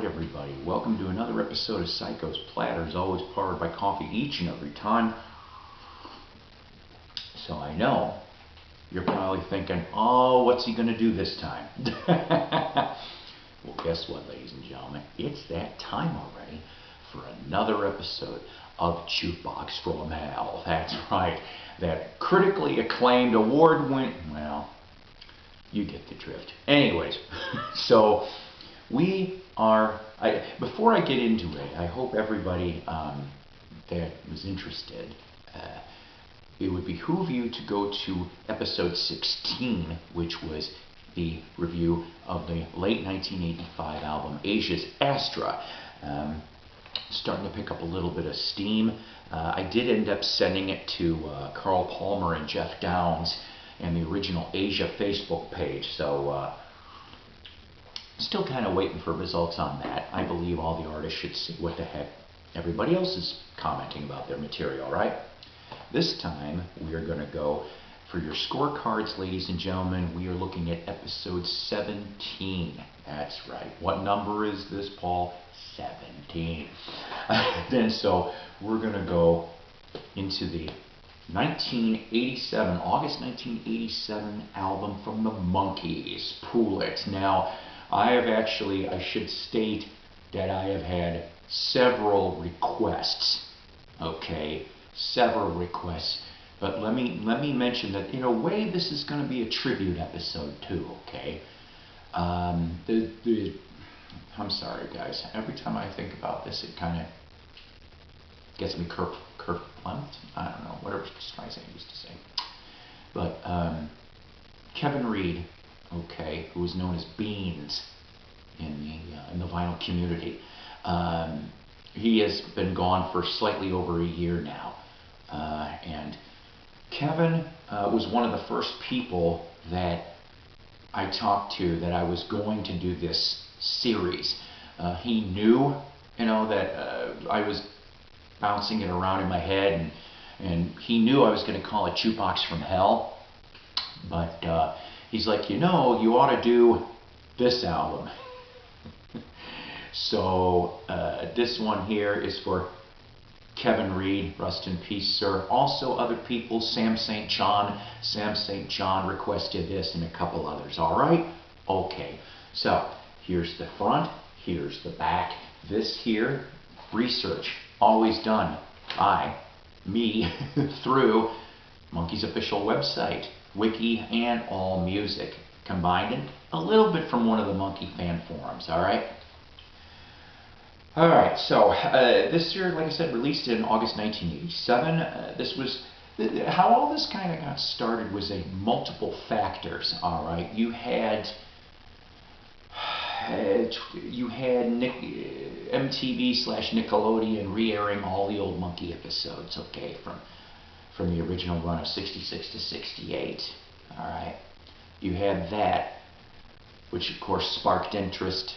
everybody. Welcome to another episode of Psycho's Platters, always powered by coffee each and every time. So I know you're probably thinking, oh, what's he going to do this time? Well, guess what, ladies and gentlemen? It's that time already for another episode of Jukebox from Hell. That's right. That critically acclaimed, award-winning, well, you get the drift. Anyways, so we are, before I get into it, I hope everybody that was interested, it would behoove you to go to episode 16, which was the review of the late 1985 album Asia's Astra. Starting to pick up a little bit of steam. I did end up sending it to Carl Palmer and Jeff Downs and the original Asia Facebook page, so still kind of waiting for results on that. I believe all the artists should see what the heck everybody else is commenting about their material, right? This time we are going to go for your scorecards, ladies and gentlemen. We are looking at episode 17. That's right. What number is this, Paul? 17. Then so we're going to go into the 1987, August 1987 album from the Monkees, Pool It. Now, I should state that I have had several requests, okay, several requests, but let me mention that in a way this is going to be a tribute episode too, okay. I'm sorry guys, every time I think about this it kind of gets me kerfuffled. I don't know, whatever Streisand used to say. But Kevin Reed, okay, who was known as Beans in the vinyl community, he has been gone for slightly over a year now, and Kevin was one of the first people that I talked to that I was going to do this series. He knew, that I was bouncing it around in my head, and he knew I was going to call it Jukebox from Hell, but he's like, you ought to do this album. So this one here is for Kevin Reed, rest in peace, sir. Also other people, Sam St. John requested this, and a couple others. All right? Okay. So here's the front, here's the back. This here, research, always done by me through Monkees' official website, Wiki, and AllMusic, combined in a little bit from one of the Monkee fan forums. All right? Alright, so this year, like I said, released in August 1987. This was, how all this kind of got started was a multiple factors, alright. You had MTV/Nickelodeon re-airing all the old Monkee episodes, okay, from the original run of 66 to 68, alright. You had that, which of course sparked interest.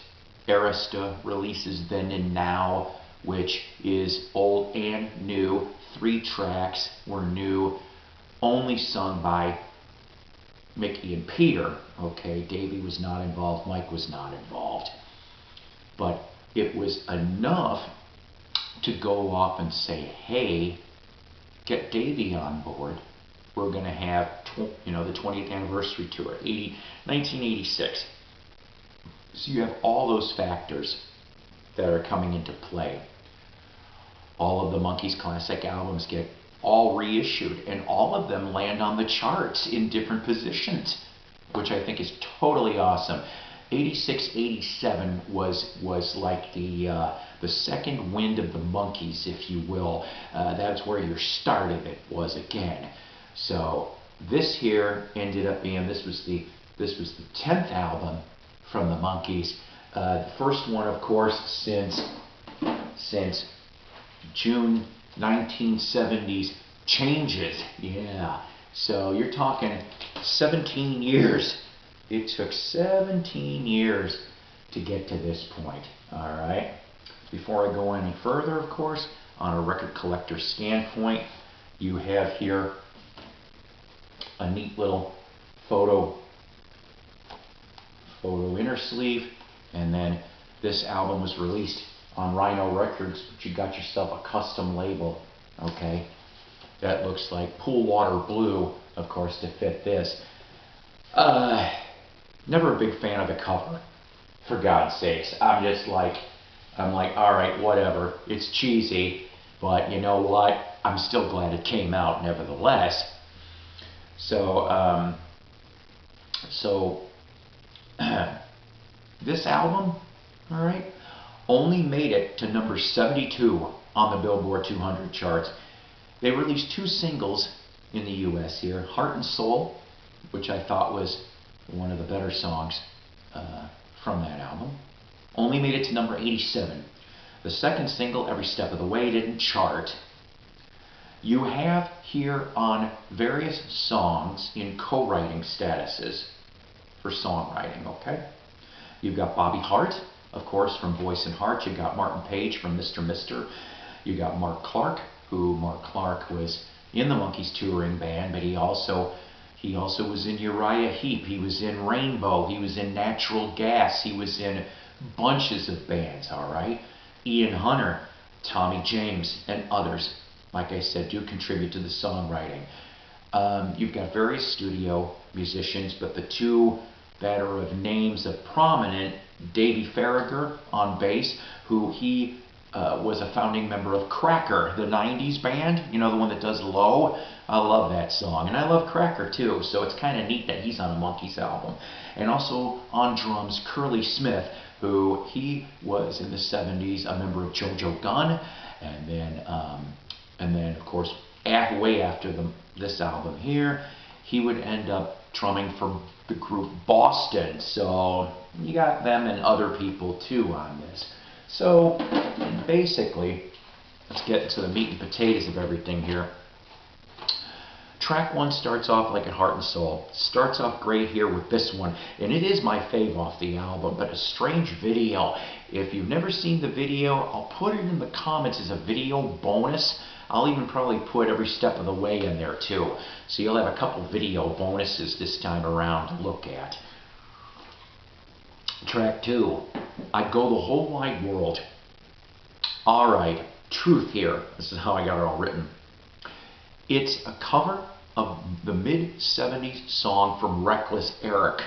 Arista releases Then and Now, which is old and new. 3 tracks were new, only sung by Mickey and Peter. Okay, Davey was not involved, Mike was not involved. But it was enough to go off and say, hey, get Davey on board. We're going to have the 20th anniversary tour, 1986. So you have all those factors that are coming into play. All of the Monkees classic albums get all reissued, and all of them land on the charts in different positions, which I think is totally awesome. 86, 87 was like the second wind of the Monkees, if you will. That's where your start of it was again. So this here ended up being, this was the 10th album from the Monkees. The first one, of course, since June 1970's Changes. Yeah. So you're talking 17 years. It took 17 years to get to this point. All right. Before I go any further, of course, on a record collector standpoint, you have here a neat little photo inner sleeve, and then this album was released on Rhino Records, but you got yourself a custom label, okay? That looks like Pool Water Blue, of course, to fit this. Never a big fan of the cover, for God's sakes. I'm like, all right, whatever. It's cheesy, but you know what? I'm still glad it came out nevertheless. So, this album, all right, only made it to number 72 on the Billboard 200 charts. They released 2 singles in the US here, Heart and Soul, which I thought was one of the better songs from that album. Only made it to number 87. The second single, Every Step of the Way, didn't chart. You have here on various songs in co-writing statuses for songwriting, okay? You've got Bobby Hart, of course, from Voice and Heart. You got Martin Page from Mr. Mister. You got Mark Clark, who Mark Clark was in the Monkees touring band, but he also was in Uriah Heep. He was in Rainbow. He was in Natural Gas. He was in bunches of bands, all right? Ian Hunter, Tommy James, and others, like I said, do contribute to the songwriting. You've got various studio musicians, but the 2 that are of names of prominent, Davey Farragher on bass, who he was a founding member of Cracker, the 90s band, you know, the one that does Low. I love that song, and I love Cracker too, so it's kind of neat that he's on a Monkees album. And also on drums, Curly Smith, who he was in the 70s a member of JoJo Gunn, and then of course way after this album here, he would end up drumming for the group Boston. So you got them and other people too on this. So basically, let's get to the meat and potatoes of everything here. Track 1 starts off like a Heart and Soul. Starts off great here with this one, and it is my fave off the album, but a strange video. If you've never seen the video, I'll put it in the comments as a video bonus. I'll even probably put Every Step of the Way in there too. So you'll have a couple video bonuses this time around to look at. Track 2, I'd Go the Whole Wide World. Alright, truth here. This is how I got it all written. It's a cover of the mid-70s song from Reckless Eric.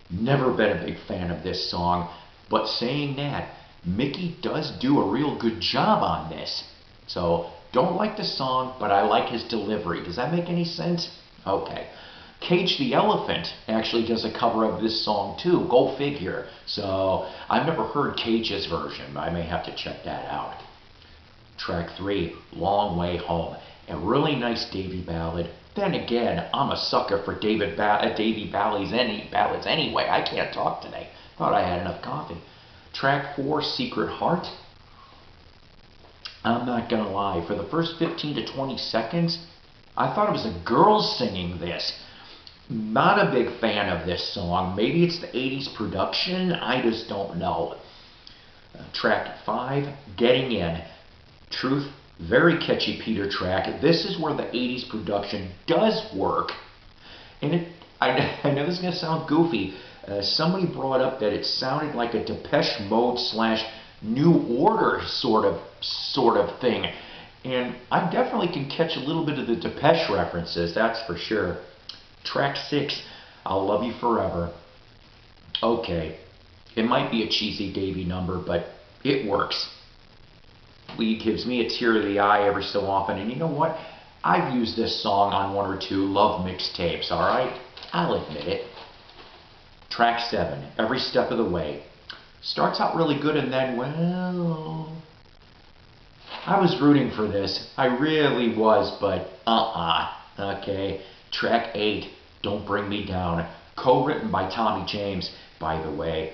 Never been a big fan of this song, but saying that, Mickey does do a real good job on this. So, don't like the song, but I like his delivery. Does that make any sense? Okay. Cage the Elephant actually does a cover of this song too. Go figure. So, I've never heard Cage's version. I may have to check that out. Track 3, Long Way Home. A really nice Davy ballad. Then again, I'm a sucker for Davy ballads anyway. I can't talk today. Thought I had enough coffee. Track 4, Secret Heart. I'm not gonna lie, for the first 15 to 20 seconds, I thought it was a girl singing this. Not a big fan of this song. Maybe it's the 80s production. I just don't know. Track 5, Getting In. Truth, very catchy Peter track. This is where the 80s production does work. And I know this is going to sound goofy. Somebody brought up that it sounded like a Depeche Mode / New Order sort of thing. And I definitely can catch a little bit of the Depeche references, that's for sure. Track 6, I'll Love You Forever. Okay, it might be a cheesy Davy number, but it works. It gives me a tear of the eye every so often, and you know what? I've used this song on 1 or 2 love mixtapes, alright? I'll admit it. Track 7, Every Step of the Way. Starts out really good and then, well, I was rooting for this. I really was, but okay. Track 8, Don't Bring Me Down. Co-written by Tommy James, by the way.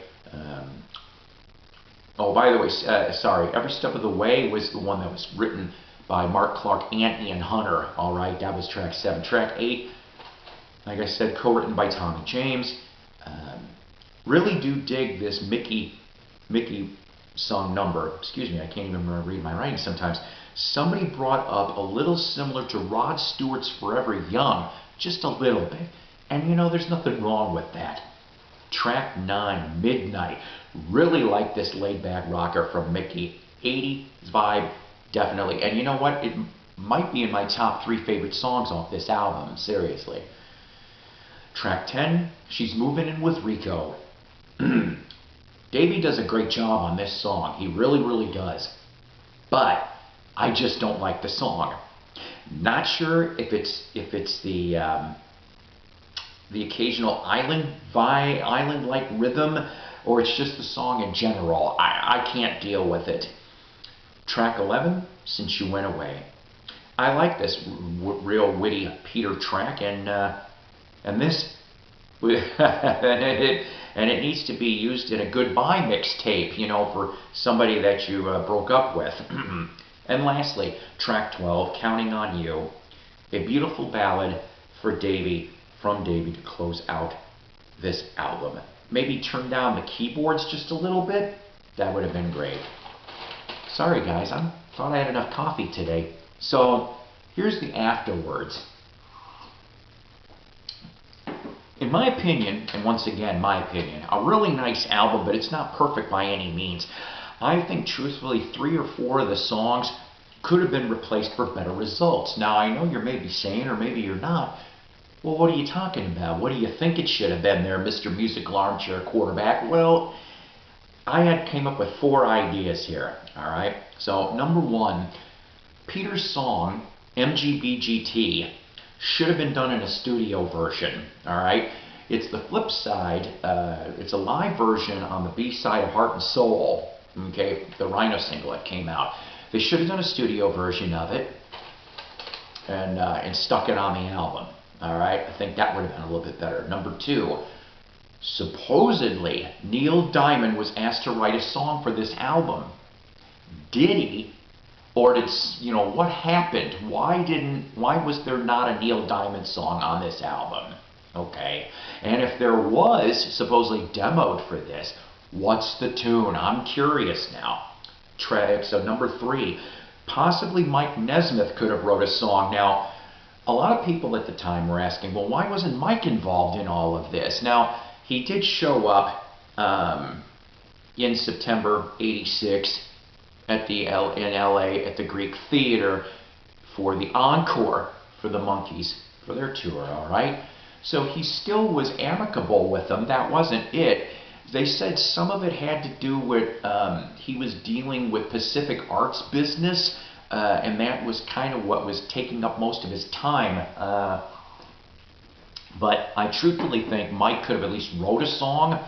Sorry, Every Step of the Way was the one that was written by Mark Clark and Ian Hunter. Alright, that was track 7. Track 8, like I said, co-written by Tommy James. Really do dig this Mickey song number. Excuse me, I can't even read my writing sometimes. Somebody brought up a little similar to Rod Stewart's Forever Young, just a little bit. And you know, there's nothing wrong with that. Track 9, Midnight. Really like this laid-back rocker from Mickey. 80s vibe, definitely. And you know what? It might be in my top 3 favorite songs off this album, seriously. Track 10, She's Moving In With Rico. Davey does a great job on this song. He really, really does. But I just don't like the song. Not sure if it's the occasional island-like rhythm, or it's just the song in general. I can't deal with it. Track 11, Since You Went Away. I like this real witty Peter track, and this and it needs to be used in a goodbye mixtape, you know, for somebody that you broke up with. And lastly, track 12, Counting on You, a beautiful ballad for Davey, from Davey, to close out this album. Maybe turn down the keyboards just a little bit. That would have been great. Sorry guys, I thought I had enough coffee today. So here's the afterwards. In my opinion, and once again my opinion, a really nice album, but it's not perfect by any means. I think truthfully 3 or 4 of the songs could have been replaced for better results. Now I know you're maybe saying, or maybe you're not, well, what are you talking about? What do you think it should have been there, Mr. Musical Armchair Quarterback? Well, I came up with 4 ideas here, alright? So, number 1, Peter's song, MGBGT, should have been done in a studio version, alright? It's the flip side, it's a live version on the B-side of Heart and Soul, okay, the Rhino single that came out. They should have done a studio version of it and stuck it on the album, alright? I think that would have been a little bit better. Number 2, supposedly Neil Diamond was asked to write a song for this album. Did he? Or did, you know, what happened? Why was there not a Neil Diamond song on this album? Okay. And if there was supposedly demoed for this, what's the tune? I'm curious now. So number 3, possibly Mike Nesmith could have wrote a song. Now, a lot of people at the time were asking, well, why wasn't Mike involved in all of this? Now, he did show up in September '86 in LA at the Greek Theater for the encore for the Monkees for their tour, alright? So he still was amicable with them. That wasn't it. They said some of it had to do with he was dealing with Pacific Arts business, and that was kind of what was taking up most of his time. But I truthfully think Mike could have at least wrote a song,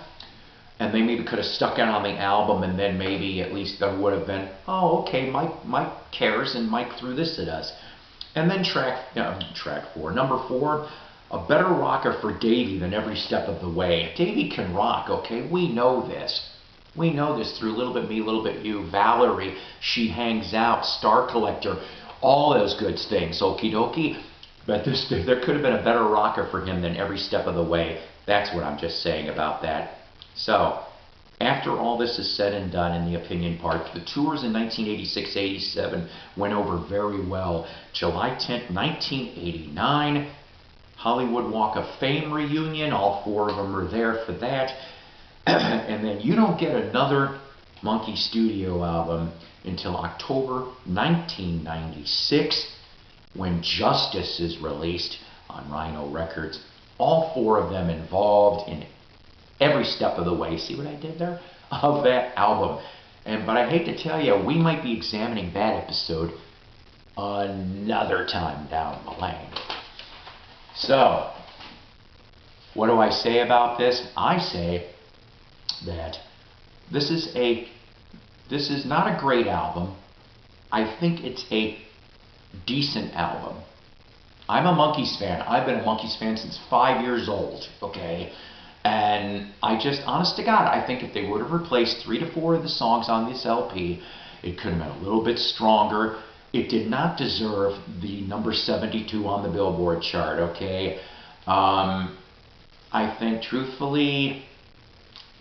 and they maybe could have stuck it on the album, and then maybe at least there would have been, oh, okay, Mike cares, and Mike threw this at us. And then track 4. Number 4, a better rocker for Davey than every step of the way. Davey can rock, okay? We know this. We know this through Little Bit Me, Little Bit You, Valerie, She Hangs Out, Star Collector, all those good things, okie dokie. But there could have been a better rocker for him than every step of the way. That's what I'm just saying about that. So, after all this is said and done in the opinion part, the tours in 1986-87 went over very well. July 10th, 1989, Hollywood Walk of Fame reunion. All 4 of them were there for that. And then you don't get another Monkee studio album until October 1996, when Justice is released on Rhino Records. All 4 of them involved in every step of the way, see what I did there, of that album. But I hate to tell you, we might be examining that episode another time down the lane. So, what do I say about this? I say that this is not a great album. I think it's a decent album. I'm a Monkees fan. I've been a Monkees fan since 5 years old, okay? And I just, honest to God, I think if they would have replaced 3 to 4 of the songs on this LP, it could have been a little bit stronger. It did not deserve the number 72 on the Billboard chart, okay? I think, truthfully,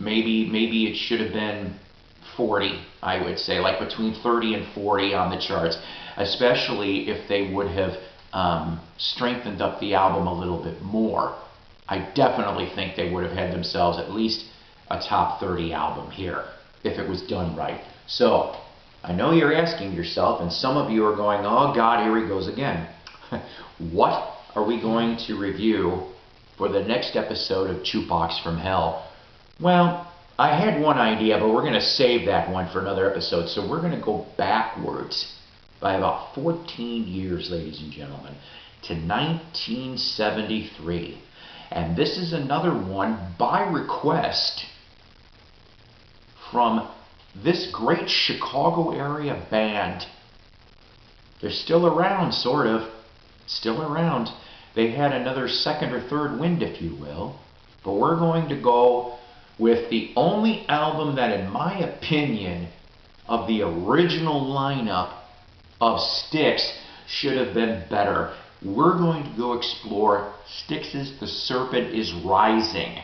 maybe it should have been 40, I would say, like between 30 and 40 on the charts, especially if they would have strengthened up the album a little bit more. I definitely think they would have had themselves at least a top 30 album here if it was done right. So, I know you're asking yourself, and some of you are going, oh God, here he goes again. What are we going to review for the next episode of Jukebox from Hell? Well, I had one idea, but we're going to save that one for another episode. So we're going to go backwards by about 14 years, ladies and gentlemen, to 1973. And this is another one by request from this great Chicago area band. They're still around, sort of. Still around. They had another second or third wind, if you will. But we're going to go with the only album that, in my opinion, of the original lineup of Styx should have been better. We're going to go explore Styx's The Serpent is Rising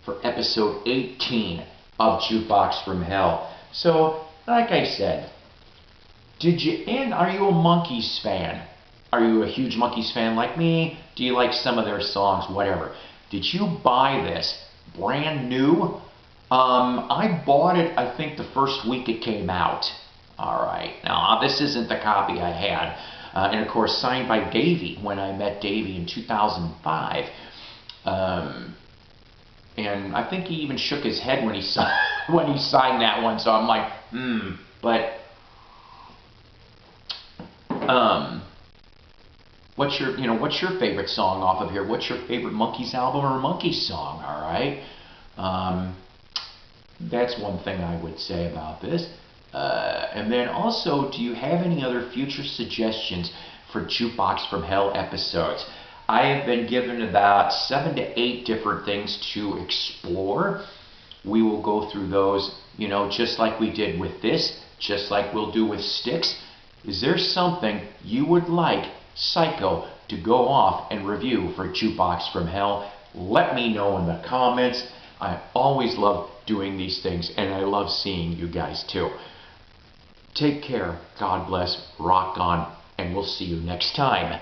for episode 18 of Jukebox from Hell. So, like I said, are you a Monkees fan? Are you a huge Monkees fan like me? Do you like some of their songs? Whatever. Did you buy this brand new? I bought it, I think, the first week it came out. Alright, now this isn't the copy I had. And of course, signed by Davey when I met Davey in 2005. And I think he even shook his head when he signed that one. So I'm like, but what's your favorite song off of here? What's your favorite Monkees album or Monkees song? All right, that's one thing I would say about this. And then also, do you have any other future suggestions for Jukebox from Hell episodes? I have been given about 7 to 8 different things to explore. We will go through those, just like we did with this, just like we'll do with Styx. Is there something you would like Psyko to go off and review for Jukebox from Hell? Let me know in the comments. I always love doing these things, and I love seeing you guys too. Take care, God bless, rock on, and we'll see you next time.